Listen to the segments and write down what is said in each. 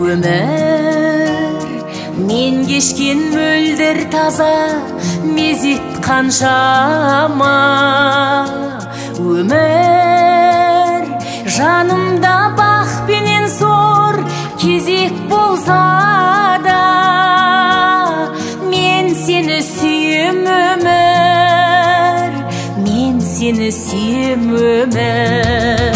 Өмір мен кешкен мөлдір таза мезет қаншама. Өмір жанымда бақ пенен зор кезек болса да, мен сені сүйем өмір, мен сені сүйем өмір.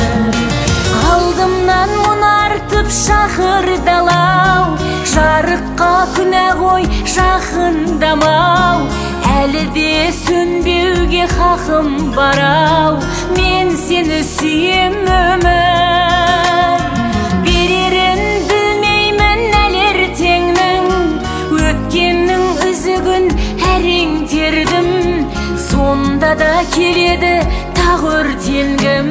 Алдымнан мұнартып шақырдалау, жарыққа күнә ғой жақындамау. Әлі де сөнбеуге хақым барау, мен сені сүйем өмір. Берерін білмеймін әлі ертеңнің, өткеннің үзігін әрең тердім. Сонда да келеді тағы өртенгім,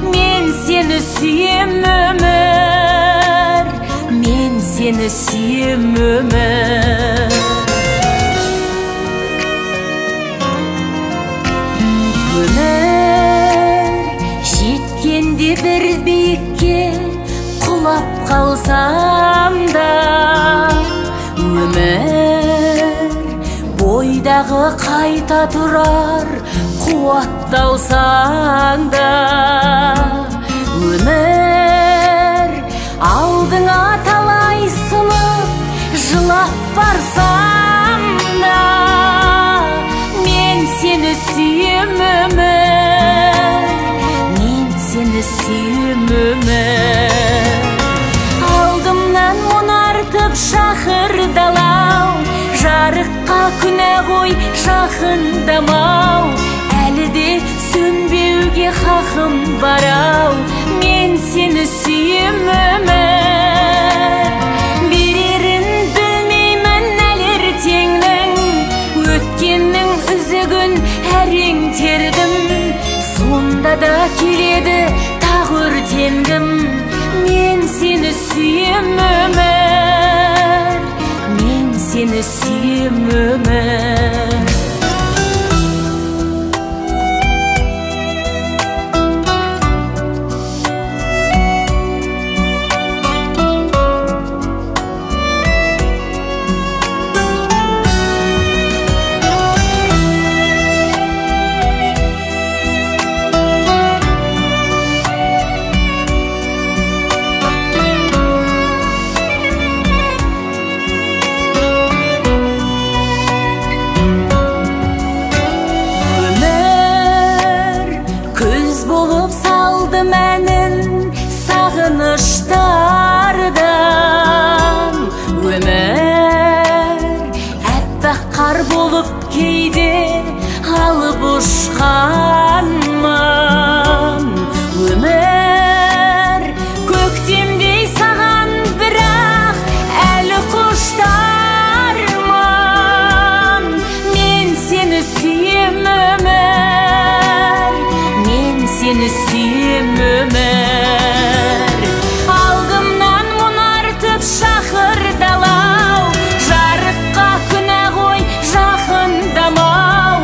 мен сені сүйем өмір, мен сені сүйем өмір. Өмір жеткенде бір биікке құлап қалсам да, өмір бойдағы қайта тұрар қуатталсаң да, өмір алдыңа талай сынып жылап барсам да, мен сені сүйем өмір, мен сені сүйем өмір. Алдымнан мұнартып шақырдалау, жарыққа күнә ғой жақындамау. Әлі де сөнбеуге хақым барау, мен сені сүйем өмір. Берерін білмеймін әлі ертеңнің, өткеннің үзігін әрең тердім. Сонда да келеді тағы өртенгім, мен сені сүйем өмір, мен сені сүйем өмір. Болып салдым әнін сағыныштардан. Өмір әппақ қар болып кейде алып ұшқанмын. Өмір көктемдей саған бірақ әлі құштармын. Мен сені сүйем өмір, сені сүйем өмір. Алдымнан мұнартып шақырдалау, жарыққа күнә ғой жақындамау.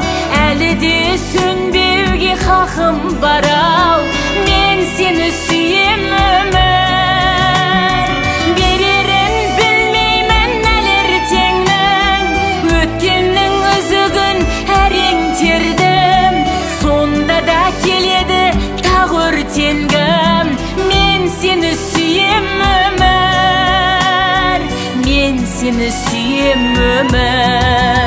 Әлі де сөнбеуге хақым барау, мен сені сүйем өмір. Берерін білмеймін әлі ертеңнің, өткеннің үзігін әрең тердім. Сонда да келеді тағы өртенгім, мен сені сүйем өмір, мен сені сүйем өмір.